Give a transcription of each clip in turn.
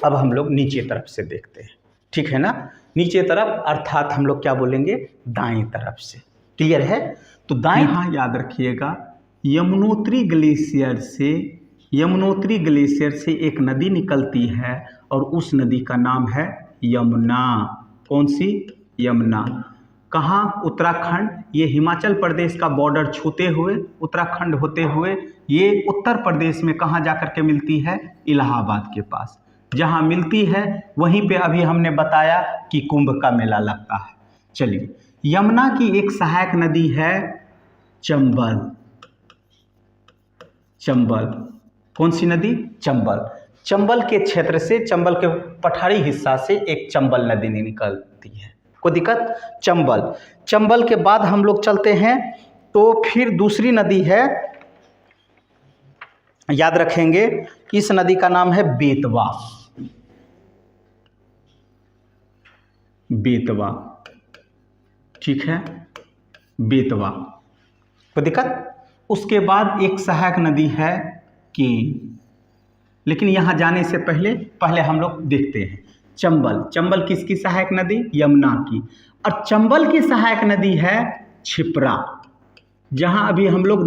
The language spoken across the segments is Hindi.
अब हम लोग नीचे तरफ से देखते हैं, ठीक है ना। नीचे तरफ अर्थात हम लोग क्या बोलेंगे, दाएं तरफ से। क्लियर है? तो दाएं, यहाँ याद रखिएगा, यमुनोत्री ग्लेशियर से एक नदी निकलती है और उस नदी का नाम है यमुना। कौन सी? यमुना। कहाँ? उत्तराखंड। ये हिमाचल प्रदेश का बॉर्डर छूते हुए उत्तराखंड होते हुए ये उत्तर प्रदेश में कहाँ जाकर के मिलती है? इलाहाबाद के पास। जहाँ मिलती है वहीं पे अभी हमने बताया कि कुंभ का मेला लगता है। चलिए, यमुना की एक सहायक नदी है चंबल। कौन सी नदी? चंबल। चंबल के क्षेत्र से, चंबल के पठारी हिस्सा से एक चंबल नदी निकलती है। कोई दिक्कत? चंबल के बाद हम लोग चलते हैं तो फिर दूसरी नदी है, याद रखेंगे, इस नदी का नाम है बेतवा। ठीक है, बेतवा। कोई दिक्कत? उसके बाद एक सहायक नदी है केन। लेकिन यहाँ जाने से पहले हम लोग देखते हैं चंबल किसकी सहायक नदी? यमुना की। और चंबल की सहायक नदी है क्षिप्रा, जहाँ अभी हम लोग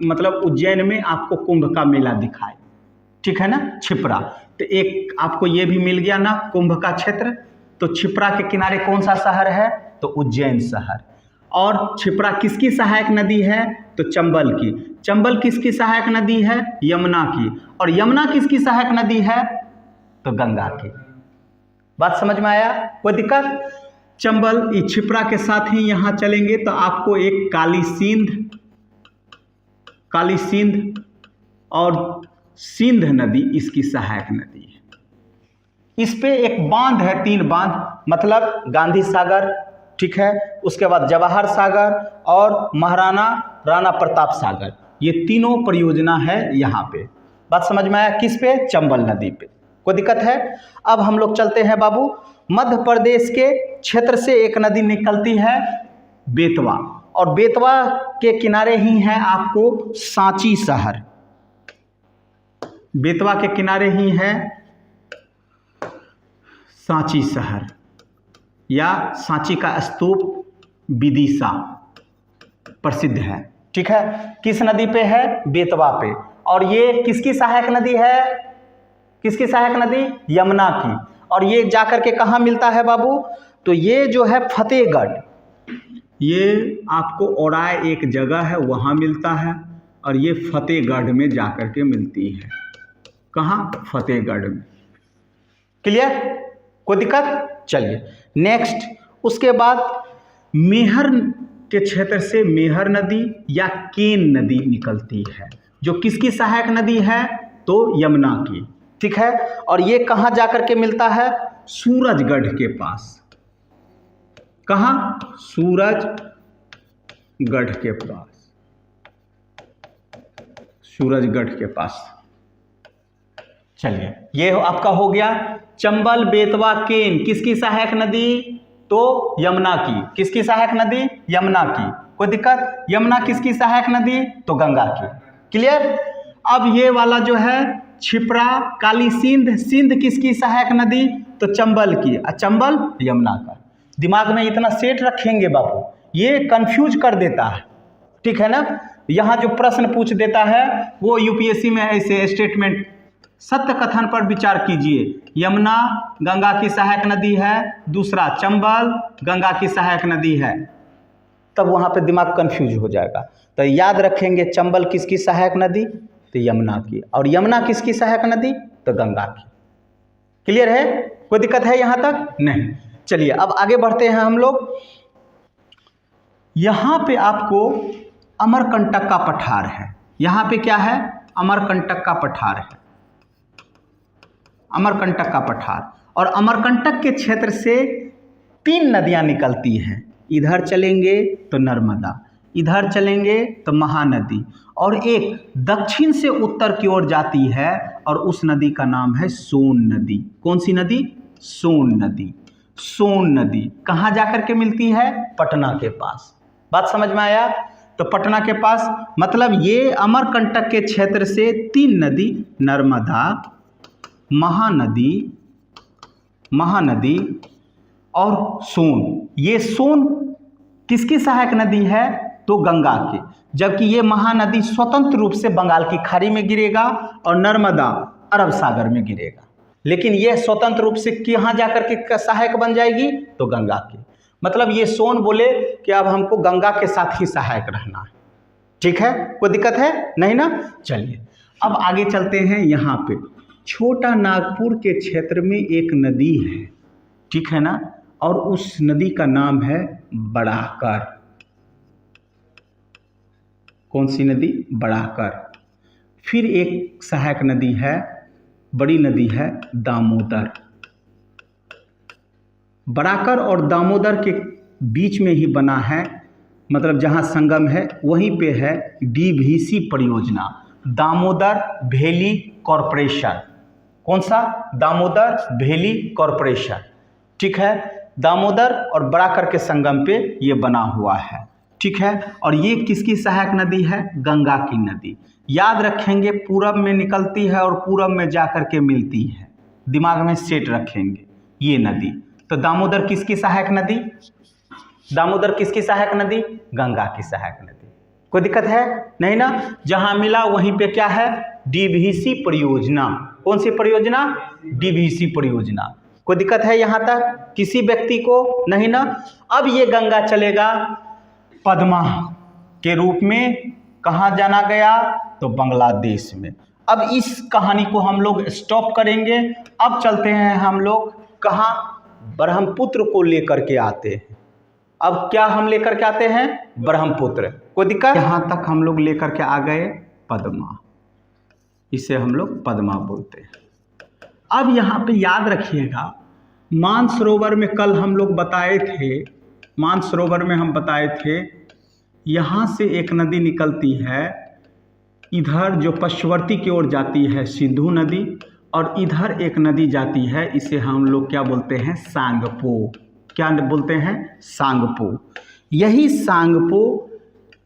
मतलब उज्जैन में आपको कुंभ का मेला दिखाए, ठीक है ना, क्षिप्रा। तो एक आपको ये भी मिल गया ना कुंभ का क्षेत्र। तो क्षिप्रा के किनारे कौन सा शहर है? तो उज्जैन शहर। और क्षिप्रा किसकी सहायक नदी है? तो चंबल की। चंबल किसकी सहायक नदी है? यमुना की। और यमुना किसकी सहायक नदी है? तो गंगा की। बात समझ में आया? कोई दिक्कत? चंबल, क्षिप्रा के साथ ही यहाँ चलेंगे तो आपको एक काली सिंध और सिंध नदी इसकी सहायक नदी है। इस पे एक बांध है, 3 बांध, मतलब गांधी सागर, ठीक है, उसके बाद जवाहर सागर और महाराणा राणा प्रताप सागर। ये तीनों परियोजना है यहाँ पे। बात समझ में आया? किस पे? चंबल नदी पे। कोई दिक्कत है? अब हम लोग चलते हैं बाबू, मध्य प्रदेश के क्षेत्र से एक नदी निकलती है बेतवा, और बेतवा के किनारे ही है आपको सांची शहर। बेतवा के किनारे ही है सांची शहर, या सांची का स्तूप विदिशा प्रसिद्ध है, ठीक है। किस नदी पे है? बेतवा पे। और ये किसकी सहायक नदी है? किसकी सहायक नदी? यमुना की। और ये जाकर के कहाँ मिलता है बाबू? तो ये जो है फतेहगढ़, ये आपको औराय एक जगह है वहाँ मिलता है, और ये फतेहगढ़ में जाकर के मिलती है। कहाँ? फतेहगढ़ में। क्लियर? कोई दिक्कत? चलिए नेक्स्ट, उसके बाद मेहर के क्षेत्र से मेहर नदी या केन नदी निकलती है, जो किसकी सहायक नदी है? तो यमुना की, ठीक है। और ये कहाँ जाकर के मिलता है? सूरजगढ़ के पास। कहाँ? सूरजगढ़ के पास। सूरजगढ़ के पास। चलिए, ये आपका हो गया चंबल, बेतवा, केन किसकी सहायक नदी? तो यमुना की। किसकी सहायक नदी? यमुना की। कोई दिक्कत? यमुना किसकी सहायक नदी? तो गंगा की। क्लियर? अब ये वाला जो है क्षिप्रा, काली सिंध, सिंध किसकी सहायक नदी? तो चंबल की। चंबल यमुना का। दिमाग में इतना सेट रखेंगे बाबू, ये कंफ्यूज कर देता है, ठीक है ना। यहाँ जो प्रश्न पूछ देता है वो यूपीएससी में ऐसे स्टेटमेंट, सत्य कथन पर विचार कीजिए। यमुना गंगा की सहायक नदी है, दूसरा चंबल गंगा की सहायक नदी है, तब वहाँ पे दिमाग कंफ्यूज हो जाएगा। तो याद रखेंगे चंबल किसकी सहायक नदी? तो यमुना की। और यमुना किसकी सहायक नदी? तो गंगा की। क्लियर है? कोई दिक्कत है यहाँ तक? नहीं। चलिए अब आगे बढ़ते हैं हम लोग। यहाँ पे आपको अमरकंटक का पठार है। यहाँ पे क्या है? अमरकंटक का पठार है। अमरकंटक का पठार। और अमरकंटक के क्षेत्र से 3 नदियाँ निकलती हैं। इधर चलेंगे तो नर्मदा, इधर चलेंगे तो महानदी, और एक दक्षिण से उत्तर की ओर जाती है, और उस नदी का नाम है सोन नदी। कौन सी नदी? सोन नदी। सोन नदी कहाँ जाकर के मिलती है? पटना के पास। बात समझ में आया? तो पटना के पास, मतलब ये अमरकंटक के क्षेत्र से 3 नदी, नर्मदा, महानदी महानदी और सोन। ये सोन किसकी सहायक नदी है? तो गंगा की। जबकि ये महानदी स्वतंत्र रूप से बंगाल की खाड़ी में गिरेगा और नर्मदा अरब सागर में गिरेगा। लेकिन ये स्वतंत्र रूप से कहाँ जाकर के सहायक बन जाएगी? तो गंगा की। मतलब ये सोन बोले कि अब हमको गंगा के साथ ही सहायक रहना है। ठीक है, कोई दिक्कत है नहीं ना? चलिए अब आगे चलते हैं। यहाँ पे छोटा नागपुर के क्षेत्र में एक नदी है, ठीक है ना, और उस नदी का नाम है बड़ाकर। कौन सी नदी? बड़ाकर। फिर एक सहायक नदी है, बड़ी नदी है दामोदर। बड़ाकर और दामोदर के बीच में ही बना है, मतलब जहाँ संगम है वहीं पे है डीवीसी परियोजना, दामोदर वैली कॉरपोरेशन। कौन सा? Damodar valley corporation. ठीक है, दामोदर और बड़ाकर के संगम पे ये बना हुआ है। ठीक है, और ये किसकी सहायक नदी है? गंगा की नदी। याद रखेंगे, पूरब में निकलती है और पूरब में जाकर के मिलती है। दिमाग में सेट रखेंगे ये नदी। तो दामोदर किसकी सहायक नदी? दामोदर किसकी सहायक नदी? गंगा की सहायक नदी। कोई दिक्कत है नहीं ना? जहां मिला वहीं पे क्या है? डीवीसी परियोजना। कौन सी परियोजना? डीवीसी परियोजना। कोई दिक्कत है यहां तक किसी व्यक्ति को? नहीं ना? अब ये गंगा चलेगा पद्मा के रूप में। कहाँ जाना गया? तो बांग्लादेश में। अब इस कहानी को हम लोग स्टॉप करेंगे। अब चलते हैं हम लोग कहाँ? ब्रह्मपुत्र को लेकर के आते हैं। अब क्या हम लेकर के आते हैं? ब्रह्मपुत्र। कोई दिक्कत? यहाँ तक हम लोग लेकर के आ गए पद्मा, इसे हम लोग पद्मा बोलते हैं। अब यहाँ पे याद रखिएगा, मानसरोवर में कल हम लोग बताए थे, मानसरोवर में हम बताए थे यहाँ से एक नदी निकलती है, इधर जो पश्चिमवर्ती की ओर जाती है सिंधु नदी, और इधर एक नदी जाती है, इसे हम लोग क्या बोलते हैं? सांगपो। क्या बोलते हैं? सांगपो। यही सांगपो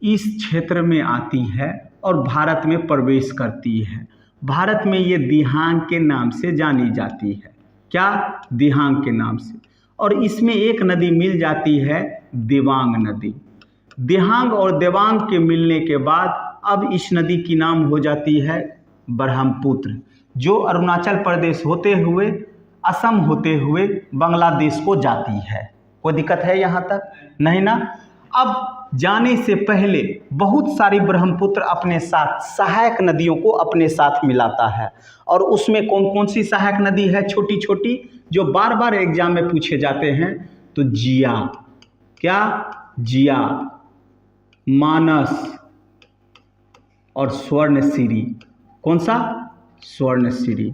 इस क्षेत्र में आती है और भारत में प्रवेश करती है। भारत में ये दिहांग के नाम से जानी जाती है। क्या? दिहांग के नाम से। और इसमें एक नदी मिल जाती है, देवांग नदी। दिहांग और देवांग के मिलने के बाद अब इस नदी की नाम हो जाती है ब्रह्मपुत्र, जो अरुणाचल प्रदेश होते हुए, असम होते हुए बांग्लादेश को जाती है। कोई दिक्कत है यहाँ तक? नहीं ना? अब जाने से पहले बहुत सारी ब्रह्मपुत्र अपने साथ सहायक नदियों को अपने साथ मिलाता है। और उसमें कौन कौन सी सहायक नदी है छोटी छोटी, जो बार बार एग्जाम में पूछे जाते हैं? तो जिया। क्या? जिया, मानस और स्वर्णसिरी। कौन सा? स्वर्णसिरी।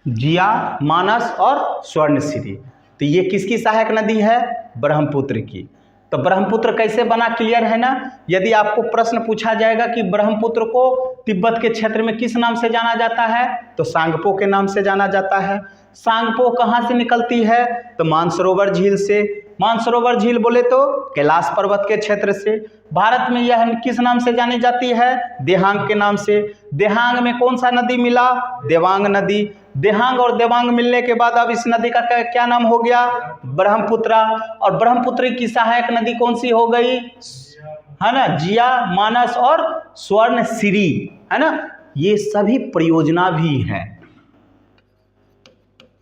जिया, मानस और स्वर्णसिरी। तो ये किसकी सहायक नदी है? ब्रह्मपुत्र की। तो ब्रह्मपुत्र कैसे बना? क्लियर है ना? यदि आपको प्रश्न पूछा जाएगा कि ब्रह्मपुत्र को तिब्बत के क्षेत्र में किस नाम से जाना जाता है? तो सांगपो के नाम से जाना जाता है। सांगपो कहाँ से निकलती है? तो मानसरोवर झील से। मानसरोवर झील बोले तो कैलाश पर्वत के क्षेत्र से। भारत में यह किस नाम से जानी जाती है? देहांग के नाम से। देहांग में कौन सा नदी मिला? देवांग नदी। देहांग और देवांग मिलने के बाद अब इस नदी का क्या नाम हो गया? ब्रह्मपुत्र। और ब्रह्मपुत्र की सहायक नदी कौन सी हो गई? है ना? जिया, मानस और स्वर्णसिरी। है ना? ये सभी परियोजना भी है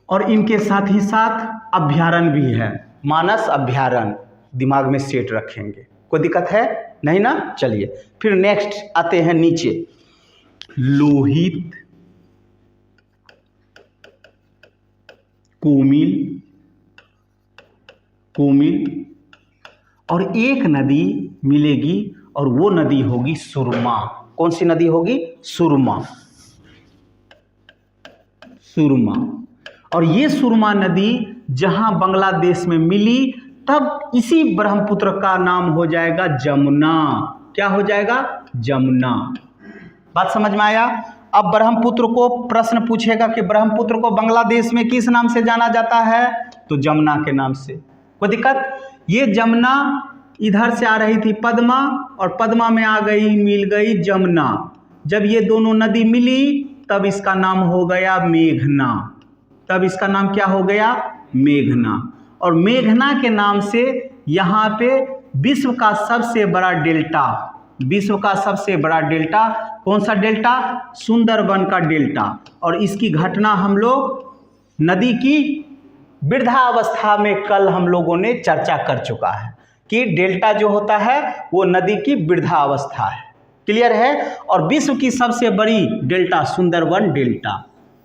और इनके साथ ही साथ अभ्यारण्य भी है। मानस अभ्यारण्य दिमाग में सेट रखेंगे। कोई दिक्कत है नहीं ना? चलिए फिर नेक्स्ट आते हैं नीचे। लोहित, कोमिल, कोमिल और एक नदी मिलेगी और वो नदी होगी सुरमा। कौन सी नदी होगी? सुरमा। सुरमा। और ये सुरमा नदी जहां बांग्लादेश में मिली, तब इसी ब्रह्मपुत्र का नाम हो जाएगा जमुना। क्या हो जाएगा? जमुना। बात समझ में आया? अब ब्रह्मपुत्र को प्रश्न पूछेगा कि ब्रह्मपुत्र को बांग्लादेश में किस नाम से जाना जाता है? तो जमुना के नाम से। कोई दिक्कत? ये जमुना इधर से आ रही थी पद्मा, और पद्मा में आ गई, मिल गई जमुना। जब ये दोनों नदी मिली तब इसका नाम हो गया मेघना। तब इसका नाम क्या हो गया, मेघना। और मेघना के नाम से यहाँ पे विश्व का सबसे बड़ा डेल्टा, विश्व का सबसे बड़ा डेल्टा कौन सा डेल्टा, सुंदरबन का डेल्टा। और इसकी घटना हम लोग नदी की वृद्धावस्था में कल हम लोगों ने चर्चा कर चुका है कि डेल्टा जो होता है वो नदी की वृद्धावस्था है। क्लियर है। और विश्व की सबसे बड़ी डेल्टा सुंदरबन डेल्टा।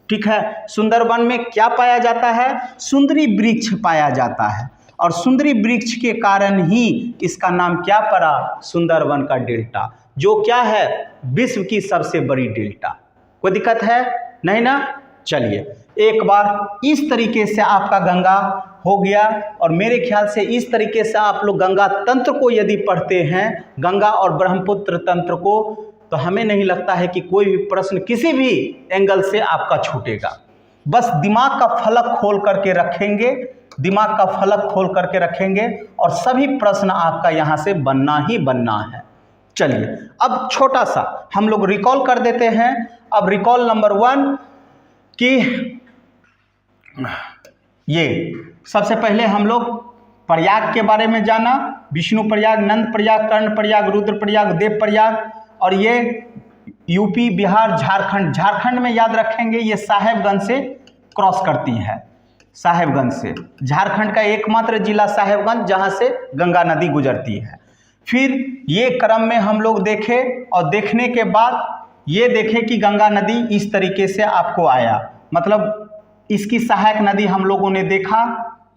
ठीक है। सुंदरबन में क्या पाया जाता है, सुंदरी वृक्ष पाया जाता है। और सुंदरी वृक्ष के कारण ही इसका नाम क्या पड़ा, सुंदरबन का डेल्टा, जो क्या है विश्व की सबसे बड़ी डेल्टा। कोई दिक्कत है नहीं ना। चलिए एक बार इस तरीके से आपका गंगा हो गया। और मेरे ख्याल से इस तरीके से आप लोग गंगा तंत्र को यदि पढ़ते हैं, गंगा और ब्रह्मपुत्र तंत्र को, तो हमें नहीं लगता है कि कोई भी प्रश्न किसी भी एंगल से आपका छूटेगा। बस दिमाग का फलक खोल करके रखेंगे, दिमाग का फलक खोल करके रखेंगे और सभी प्रश्न आपका यहाँ से बनना ही बनना है। चलिए अब छोटा सा हम लोग रिकॉल कर देते हैं। अब रिकॉल नंबर 1 कि ये सबसे पहले हम लोग प्रयाग के बारे में जाना, विष्णु प्रयाग, नंद प्रयाग, कर्ण प्रयाग, रुद्र प्रयाग, देव प्रयाग। और ये यूपी, बिहार, झारखंड, झारखंड में याद रखेंगे ये साहेबगंज से क्रॉस करती है, साहेबगंज से। झारखंड का एकमात्र जिला साहेबगंज जहाँ से गंगा नदी गुजरती है। फिर ये क्रम में हम लोग देखें और देखने के बाद ये देखें कि गंगा नदी इस तरीके से आपको आया, मतलब इसकी सहायक नदी हम लोगों ने देखा,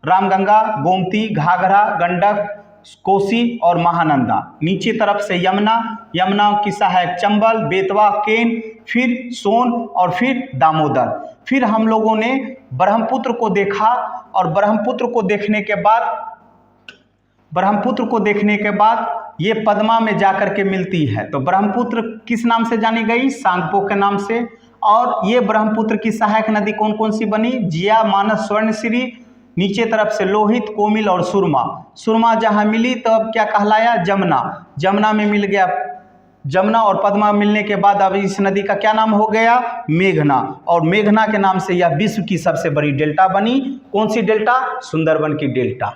रामगंगा, गोमती, घाघरा, गंडक, कोसी और महानंदा। नीचे तरफ से यमुना, यमुना की सहायक चंबल, बेतवा, केन, फिर सोन और फिर दामोदर। फिर हम लोगों ने ब्रह्मपुत्र को देखा और ब्रह्मपुत्र को देखने के बाद ये पद्मा में जाकर के मिलती है। तो ब्रह्मपुत्र किस नाम से जानी गई, सांगपो के नाम से। और ये ब्रह्मपुत्र की सहायक नदी कौन कौन सी बनी, जिया, मानस, स्वर्णश्री, नीचे तरफ से लोहित, कोमिल और सुरमा। सुरमा जहाँ मिली तो अब क्या कहलाया, जमुना। जमुना में मिल गया, जमुना और पद्मा मिलने के बाद अब इस नदी का क्या नाम हो गया, मेघना। और मेघना के नाम से यह विश्व की सबसे बड़ी डेल्टा बनी। कौन सी डेल्टा, सुंदरबन की डेल्टा,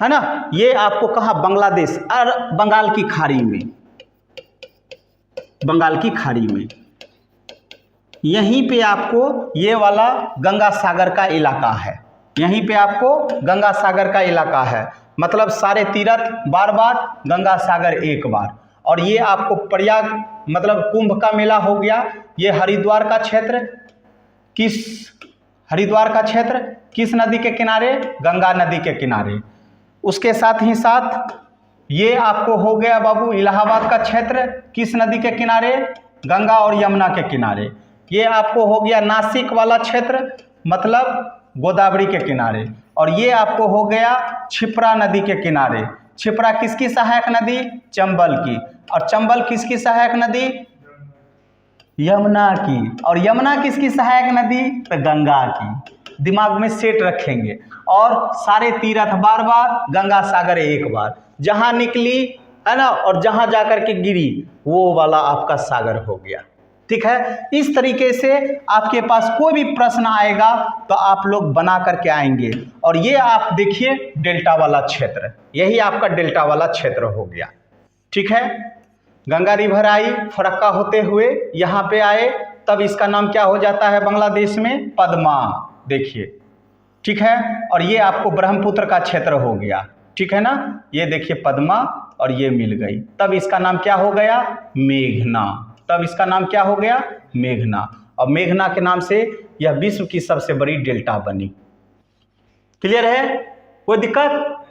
है ना। ये आपको कहा बांग्लादेश और बंगाल की खाड़ी में, बंगाल की खाड़ी में यहीं पे आपको ये वाला गंगा सागर का इलाका है, यहीं पे आपको गंगा सागर का इलाका है। मतलब सारे तीर्थ बार बार, गंगा सागर एक बार। और ये आपको प्रयाग मतलब कुंभ का मेला हो गया। ये हरिद्वार का क्षेत्र, हरिद्वार का क्षेत्र किस नदी के किनारे, गंगा नदी के किनारे। उसके साथ ही साथ ये आपको हो गया बाबू इलाहाबाद का क्षेत्र, किस नदी के किनारे, गंगा और यमुना के किनारे। ये आपको हो गया नासिक वाला क्षेत्र, मतलब गोदावरी के किनारे। और ये आपको हो गया क्षिप्रा नदी के किनारे। क्षिप्रा किसकी सहायक नदी, चंबल की। और चंबल किसकी सहायक नदी, यमुना की। और यमुना किसकी सहायक नदी, तो गंगा की। दिमाग में सेट रखेंगे। और सारे तीर्थ बार बार, गंगा सागर एक बार। जहाँ निकली है ना और जहाँ जाकर के गिरी वो वाला आपका सागर हो गया। ठीक है। इस तरीके से आपके पास कोई भी प्रश्न आएगा तो आप लोग बना करके आएंगे। और ये आप देखिए डेल्टा वाला क्षेत्र, यही आपका डेल्टा वाला क्षेत्र हो गया। ठीक है। गंगा रिवर आई फरक्का होते हुए यहाँ पे आए, तब इसका नाम क्या हो जाता है बांग्लादेश में, पद्मा। देखिए ठीक है। और ये आपको ब्रह्मपुत्र का क्षेत्र हो गया। ठीक है ना। ये देखिए पद्मा और ये मिल गई, तब इसका नाम क्या हो गया, मेघना। तब इसका नाम क्या हो गया, मेघना। और मेघना के नाम से यह विश्व की सबसे बड़ी डेल्टा बनी। क्लियर है, कोई दिक्कत